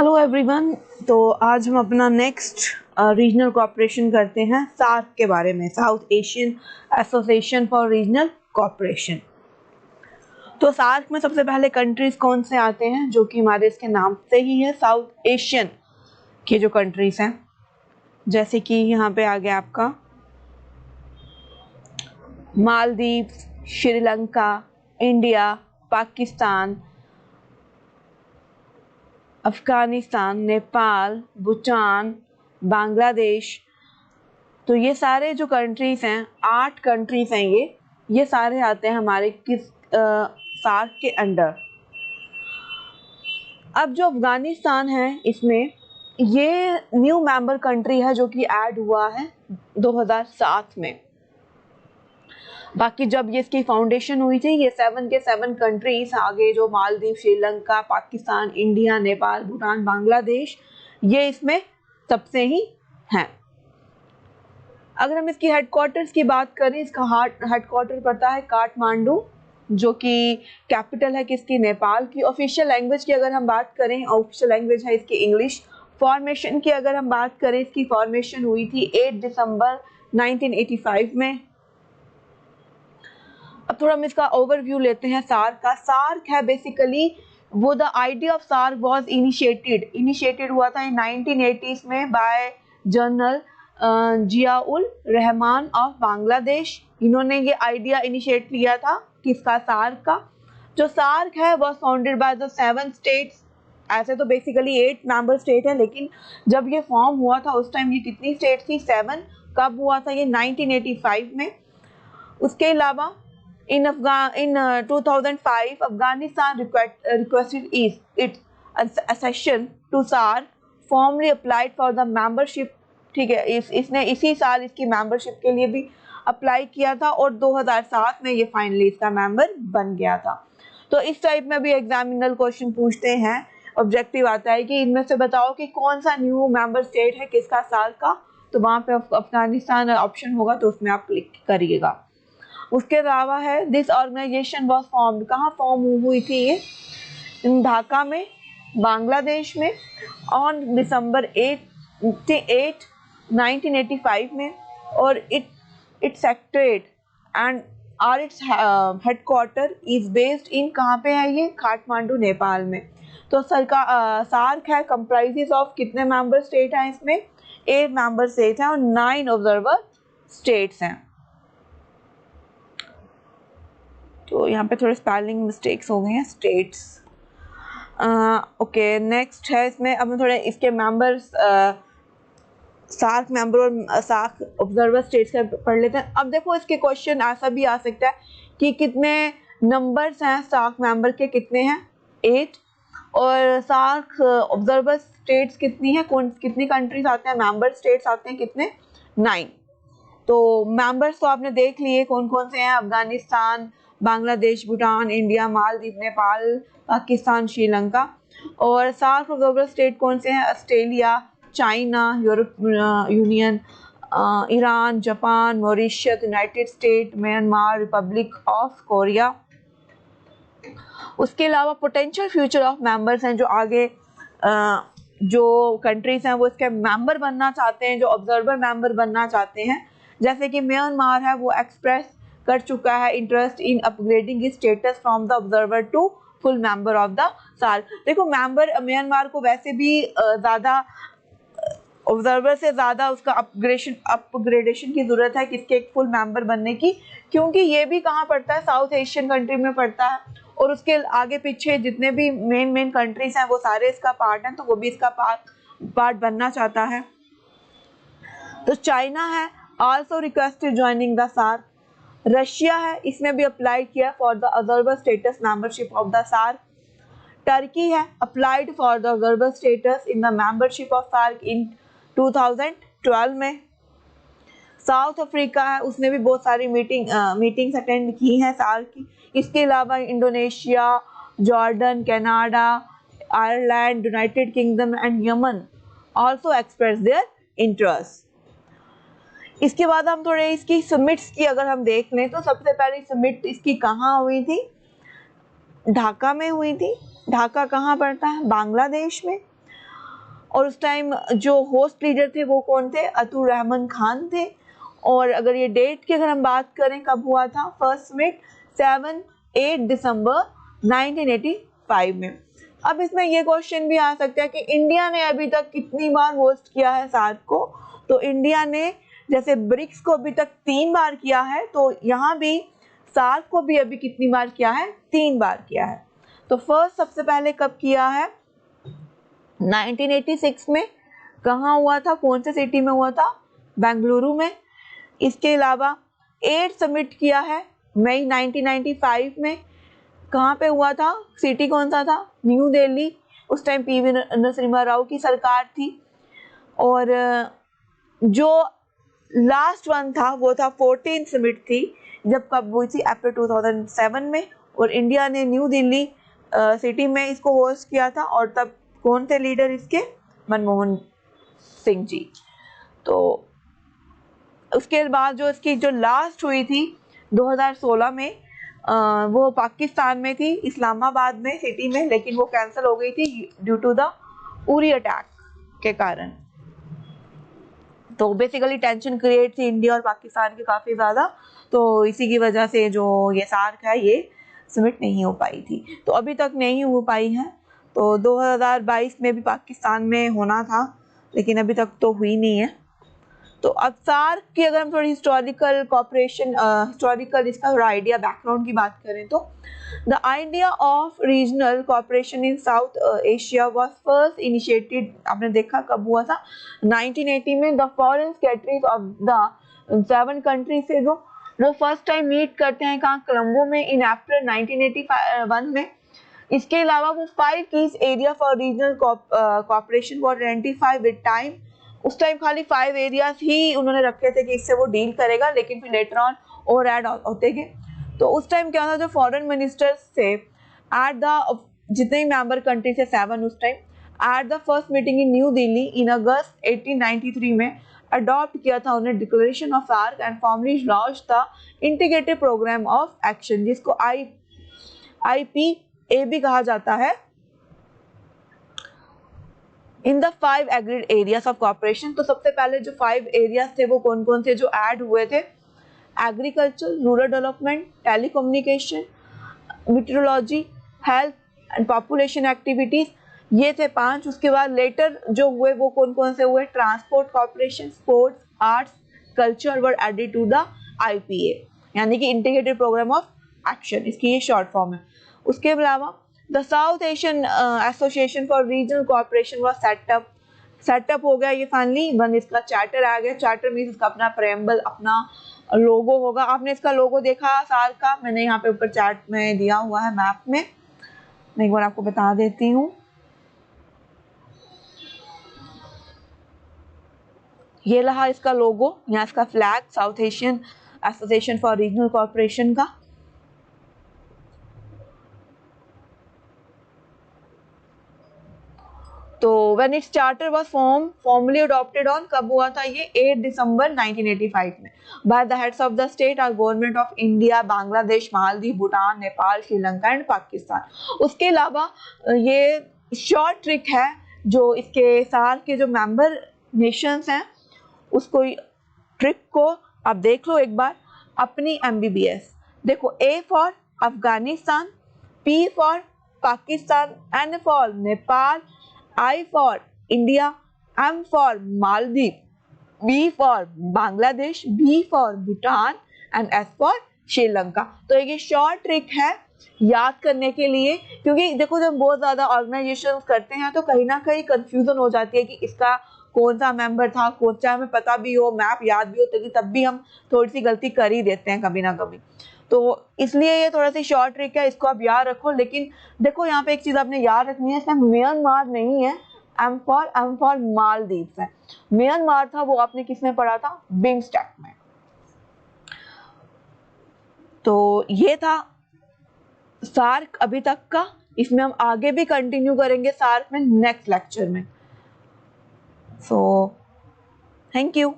Hello everyone. तो आज हम अपना नेक्स्ट रीजनल कोऑपरेशन करते हैं सार्क के बारे में, south Asian association for regional cooperation. तो सार्क में सबसे पहले कंट्रीज कौन से आते हैं, जो कि हमारे इसके नाम से ही है, साउथ एशियन के जो कंट्रीज हैं, जैसे कि यहाँ पे आ गया आपका मालदीव, श्रीलंका, इंडिया, पाकिस्तान, अफगानिस्तान, नेपाल, भूटान, बांग्लादेश। तो ये सारे जो कंट्रीज हैं, 8 कंट्रीज हैं, ये सारे आते हैं हमारे किस सार्क के अंडर। अब जो अफगानिस्तान है, इसमें ये न्यू मेंबर कंट्री है जो कि ऐड हुआ है 2007 में। बाकी जब ये इसकी फाउंडेशन हुई थी, ये 7 के 7 कंट्रीज आगे, जो मालदीव, श्रीलंका, पाकिस्तान, इंडिया, नेपाल, भूटान, बांग्लादेश, ये इसमें सबसे ही हैं। अगर हम इसकी हेडक्वार्टर्स की बात करें, इसका हेडक्वार्टर पड़ता है काठमांडू, जो कि कैपिटल है किसकी, नेपाल की। ऑफिशियल लैंग्वेज की अगर हम बात करें, ऑफिशियल लैंग्वेज है इसकी इंग्लिश। फॉर्मेशन की अगर हम बात करें, इसकी फॉर्मेशन हुई थी 8 दिसंबर 1985 में। अब थोड़ा हम इसका ओवरव्यू लेते हैं सार्क का। सार्क है बेसिकली वो, the idea of SAARC was initiated हुआ था इन 1980s में by general Ziaur Rahman of Bangladesh. इन्होंने ये आइडिया इनिशिएट किया था किसका, सार्क का। जो सार्क है वह फाउंडेड बाय द 7 स्टेट्स। ऐसे तो बेसिकली 8 मेंबर स्टेट है, लेकिन जब ये फॉर्म हुआ था उस टाइम ये कितनी स्टेट थी, 7। कब हुआ था ये, 1985 में। उसके अलावा in 2005 Afghanistan requested its accession to SARC, formally applied for the membership। ठीक है, इसने इसी साल इसकी मेंबरशिप के लिए भी अप्लाई किया था और 2007 में ये फाइनली इसका मेंबर बन गया था। तो इस टाइप में भी एग्जामिनर क्वेश्चन पूछते हैं, ऑब्जेक्टिव आता है कि इनमें से बताओ कि कौन सा न्यू मेंबर स्टेट है किसका, साल का। तो वहाँ पे अफगानिस्तान ऑप्शन होगा, तो उसमें आप क्लिक करिएगा। उसके अलावा है, दिस ऑर्गेनाइजेशन वॉज फॉर्म्ड, कहाँ फॉर्म हुई थी ये, ढाका में, बांग्लादेश में, ऑन दिसंबर 8, 1985 में। और it's secretariat and are its headquarter is based in, कहाँ पे है ये, काठमांडू, नेपाल में। तो सार्क है कंप्राइजेस ऑफ कितने मेंबर स्टेट हैं इसमें, 8 मेंबर स्टेट हैं और 9 ऑब्जर्वर स्टेट्स हैं। तो यहाँ पे थोड़े स्पेलिंग मिस्टेक्स हो गए हैं, स्टेट्स। ओके, नेक्स्ट है इसमें, अब हम थोड़े इसके मेंबर्स, सार्क मेंबर और सार्क ऑब्जर्वर स्टेट्स का पढ़ लेते हैं। अब देखो, इसके क्वेश्चन ऐसा भी आ सकता है कि कितने नंबर्स हैं सार्क मेंबर के, कितने हैं, 8। और सार्क ऑब्जर्वर स्टेट्स कितनी है, कितनी कंट्रीज आते हैं, मेंबर स्टेट्स आते हैं कितने, 9। तो मेंबर्स तो आपने देख लिए कौन कौन से हैं, अफगानिस्तान, बांग्लादेश, भूटान, इंडिया, मालदीव, नेपाल, पाकिस्तान, श्रीलंका। और सार्क ऑब्जर्वर स्टेट कौन से हैं, Australia, China, Europe union, Iran, Japan, Mauritius, United state, Myanmar, Republic of Korea. उसके अलावा पोटेंशियल फ्यूचर ऑफ मेंबर्स हैं, जो आगे जो कंट्रीज हैं वो इसके मेंबर बनना चाहते हैं, जो ऑब्जर्वर मेंबर बनना चाहते हैं। जैसे कि म्यांमार है, वो एक्सप्रेस कर चुका है interest in upgrading his status from the observer to full member of the SAARC. देखो, म्यांमार को वैसे भी ज़्यादा ऑब्जर्वर से ज़्यादा उसका अपग्रेडेशन की ज़रूरत है, किसके, एक फुल मेंबर बनने की, क्योंकि ये भी कहाँ पड़ता है, साउथ एशियन कंट्री में पड़ता है। और उसके आगे पीछे जितने भी मेन कंट्रीज हैं वो सारे इसका पार्ट हैं, तो वो भी इसका पार्ट बनना चाहता है। तो चाइना है, also requested joining the SAARC. Russia है, इसने भी अप्लाई किया for the observer status membership of the SAARC. Turkey है, applied for the observer status in the membership of SAARC in 2012 में। साउथ अफ्रीका है, उसने भी बहुत सारी मीटिंग्स अटेंड की हैं सार्क की। इसके अलावा Indonesia, Jordan, Canada, Ireland, United kingdom and Yemen also express their interest. इसके बाद हम थोड़े इसकी समिट्स की अगर हम देख लें, तो सबसे पहली समिट इसकी कहाँ हुई थी, ढाका में हुई थी। ढाका कहाँ पड़ता है, बांग्लादेश में। और उस टाइम जो होस्ट लीडर थे वो कौन थे, अतुर रहमान खान थे। और अगर ये डेट की अगर हम बात करें कब हुआ था, फर्स्ट समिट 7-8 दिसंबर 1985 में। अब इसमें ये क्वेश्चन भी आ सकता है कि इंडिया ने अभी तक कितनी बार होस्ट किया है सार्क को। तो इंडिया ने जैसे ब्रिक्स को अभी तक 3 बार किया है, तो यहाँ भी सार्क को भी अभी कितनी बार किया है, 3 बार किया है। तो फर्स्ट सबसे पहले कब किया है, 1986 में। कहाँ हुआ था, कौन से सिटी में हुआ था, बेंगलुरु में। इसके अलावा 8 समिट किया है मई 1995 में। कहाँ पे हुआ था, सिटी कौन सा था, न्यू दिल्ली। उस टाइम पीवी नरसिम्हा राव की सरकार थी। और जो लास्ट वन था वो था 14 समिट थी, जब कब हुई थी, अप्रैल 2007 में। और इंडिया ने न्यू दिल्ली सिटी में इसको होस्ट किया था। और तब कौन थे लीडर इसके, मनमोहन सिंह जी। तो उसके बाद जो इसकी जो लास्ट हुई थी 2016 में, वो पाकिस्तान में थी, इस्लामाबाद में सिटी में, लेकिन वो कैंसिल हो गई थी due to the Uri attack के कारण। तो बेसिकली टेंशन क्रिएट थी इंडिया और पाकिस्तान की काफ़ी ज़्यादा, तो इसी की वजह से जो ये सार्क है ये समिट नहीं हो पाई थी। तो अभी तक नहीं हो पाई है। तो 2022 में भी पाकिस्तान में होना था, लेकिन अभी तक तो हुई नहीं है। तो अब सार्क की अगर हम थोड़ी हिस्टोरिकल कॉपरेशन, हिस्टोरिकल इसका थोड़ा आइडिया, बैकग्राउंड की बात करें तो the idea of regional cooperation in south Asia was first initiated, आपने देखा कब हुआ था, 1980 में। The foreign secretaries of the 7 country से जो फर्स्ट टाइम मीट करते हैं कहाँ, कोलंबो में, इन अप्रैल 1981 में। इसके अलावा वो 5 keys area for regional cooperation were identified with time. उस टाइम खाली 5 एरियाज ही उन्होंने रखे थे कि इससे वो डील करेगा, लेकिन फिर लेटर ऑन और ऐड होते गए। तो उस टाइम क्या था, जो फॉरेन मिनिस्टर्स थे एट द, जितने ही मेंबर कंट्री थे 7 उस time, at the first meeting in New Delhi in अगस्त 1893 में अडॉप्ट किया था उन्हें declaration of SAARC and formally launch the integrated programme of action, जिसको IPA भी कहा जाता है, in the 5 agreed areas of cooperation. तो सबसे पहले जो 5 एरियाज थे वो कौन कौन से जो ऐड हुए थे, agriculture, rural development, telecommunication, meteorology, health and population activities, ये थे 5। उसके बाद लेटर जो हुए वो कौन कौन से हुए, transport corporation, sports, arts, culture were added to the IPA, यानी कि इंटीग्रेटेड प्रोग्राम ऑफ एक्शन, इसकी ये शॉर्ट फॉर्म है। उसके अलावा the south Asian association for regional corporation was setup हो गया ये फाइनली। वन इसका चार्टर आ गया। चार्टर मीन्स इसका अपना प्रेम्बल, अपना लोगो होगा। आपने इसका लोगो देखा सार्क का, मैंने यहाँ पे ऊपर चार्ट में दिया हुआ है मैप में, मैं एक बार आपको बता देती हूँ। ये रहा इसका लोगो, यहाँ इसका flag, south Asian association for regional corporation का। तो when its charter was formally adopted on, कब हुआ था ये, 8 दिसंबर 1985 में, by the heads of the state और government of India, Bangladesh, Maldives, Bhutan, Nepal, Sri Lanka and Pakistan. उसके अलावा ये शॉर्ट ट्रिक है जो इसके सार्क के जो मेंबर नेशंस हैं उसको, ट्रिक को आप देख लो एक बार अपनी MBBS। देखो, A for Afghanistan, P for Pakistan, N for Nepal, I for India, M for Maldives, B for Bangladesh, B for Bhutan and S for Sri Lanka. तो ये शॉर्ट ट्रिक है याद करने के लिए, क्योंकि देखो जब बहुत ज़्यादा ऑर्गेनाइजेशन करते हैं तो कहीं ना कहीं कंफ्यूजन हो जाती है कि इसका कौन सा मेंबर था, कौन सा हमें पता भी हो, मैप याद भी हो, तब भी हम थोड़ी सी गलती कर ही देते हैं कभी ना कभी। तो इसलिए ये थोड़ा सी शॉर्ट ट्रिक है, इसको आप याद रखो। लेकिन देखो यहाँ पे एक चीज़ आपने याद रखनी है, इसमें म्यांमार नहीं है, एम फॉर मालदीव्स है। म्यांमार था वो आपने किसमें पढ़ा था, बिमस्टेक में। तो ये था सार्क अभी तक का, इसमें हम आगे भी कंटिन्यू करेंगे सार्क में नेक्स्ट लेक्चर में। So thank you.